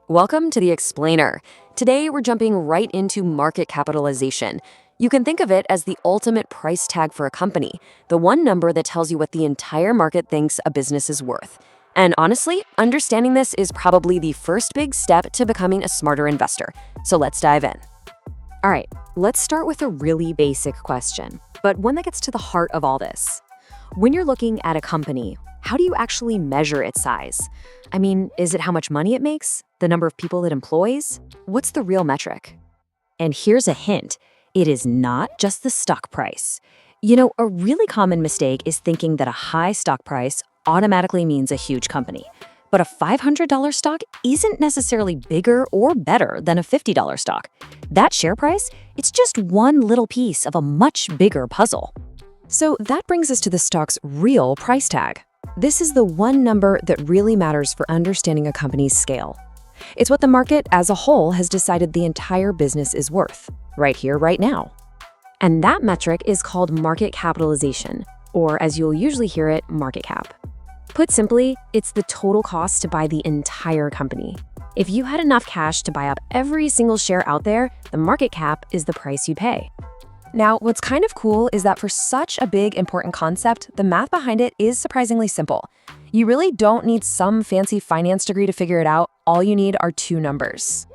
Welcome to the Explainer. Today, we're jumping right into market capitalization. You can think of it as the ultimate price tag for a company, the one number that tells you what the entire market thinks a business is worth. And honestly, understanding this is probably the first big step to becoming a smarter investor. So let's dive in. All right, let's start with a really basic question, but one that gets to the heart of all this. When you're looking at a company, how do you actually measure its size? I mean, is it how much money it makes? The number of people it employs? What's the real metric? And here's a hint. It is not just the stock price. A really common mistake is thinking that a high stock price automatically means a huge company. But a $500 stock isn't necessarily bigger or better than a $50 stock. That share price, it's just one little piece of a much bigger puzzle. So that brings us to the stock's real price tag. This is the one number that really matters for understanding a company's scale. It's what the market as a whole has decided the entire business is worth, right here, right now. And that metric is called market capitalization, or as you'll usually hear it, market cap. Put simply, it's the total cost to buy the entire company. If you had enough cash to buy up every single share out there, the market cap is the price you pay. Now, what's kind of cool is that for such a big, important concept, the math behind it is surprisingly simple. You really don't need some fancy finance degree to figure it out. All you need are two numbers.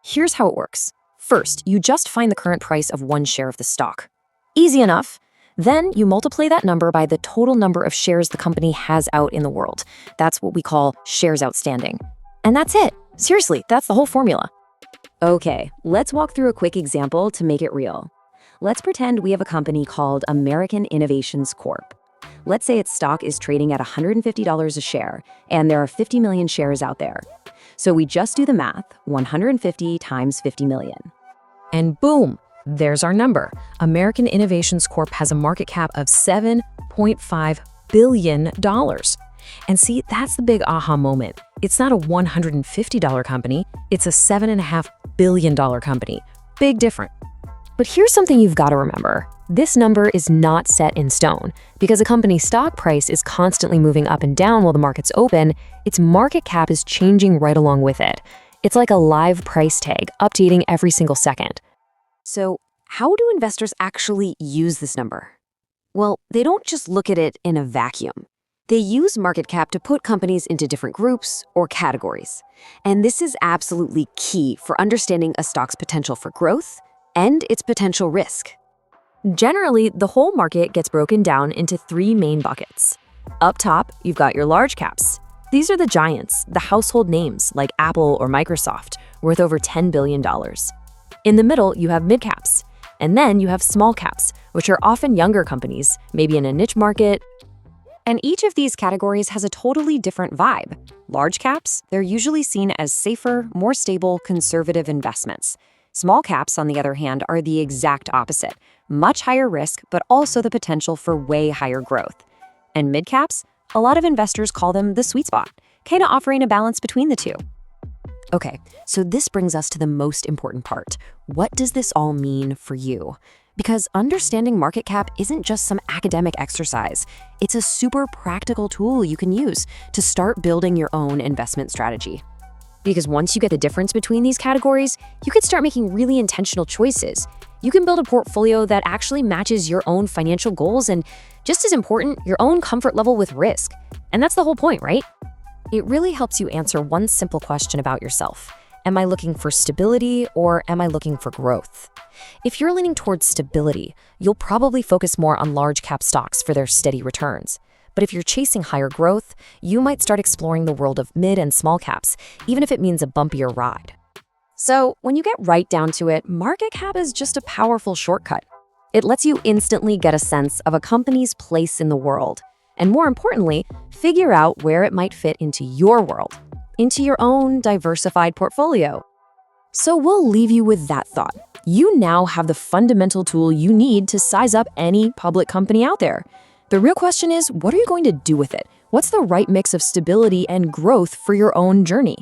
Here's how it works. First, you just find the current price of one share of the stock. Easy enough. Then you multiply that number by the total number of shares the company has out in the world. That's what we call shares outstanding. And that's it. Seriously, that's the whole formula. Okay, let's walk through a quick example to make it real. Let's pretend we have a company called American Innovations Corp. Let's say its stock is trading at $150 a share, and there are 50 million shares out there. So we just do the math, 150 times 50 million. And boom, there's our number. American Innovations Corp has a market cap of $7.5 billion. And see, that's the big aha moment. It's not a $150 company, it's a $7.5 billion company. Big difference. But here's something you've got to remember. This number is not set in stone. Because a company's stock price is constantly moving up and down while the market's open, its market cap is changing right along with it. It's like a live price tag, updating every single second. So how do investors actually use this number? Well, they don't just look at it in a vacuum. They use market cap to put companies into different groups or categories. And this is absolutely key for understanding a stock's potential for growth and its potential risk. Generally, the whole market gets broken down into three main buckets. Up top, you've got your large caps. These are the giants, the household names like Apple or Microsoft, worth over $10 billion. In the middle, you have mid caps. And then you have small caps, which are often younger companies, maybe in a niche market. And each of these categories has a totally different vibe. Large caps, they're usually seen as safer, more stable, conservative investments. Small caps, on the other hand, are the exact opposite. Much higher risk, but also the potential for way higher growth. And mid caps, a lot of investors call them the sweet spot, kind of offering a balance between the two. Okay, so this brings us to the most important part. What does this all mean for you? Because understanding market cap isn't just some academic exercise. It's a super practical tool you can use to start building your own investment strategy. Because once you get the difference between these categories, you can start making really intentional choices. You can build a portfolio that actually matches your own financial goals and, just as important, your own comfort level with risk. And that's the whole point, right? It really helps you answer one simple question about yourself. Am I looking for stability or am I looking for growth? If you're leaning towards stability, you'll probably focus more on large cap stocks for their steady returns. But if you're chasing higher growth, you might start exploring the world of mid and small caps, even if it means a bumpier ride. So when you get right down to it, market cap is just a powerful shortcut. It lets you instantly get a sense of a company's place in the world, and more importantly, figure out where it might fit into your world, into your own diversified portfolio. So we'll leave you with that thought. You now have the fundamental tool you need to size up any public company out there. The real question is, what are you going to do with it? What's the right mix of stability and growth for your own journey?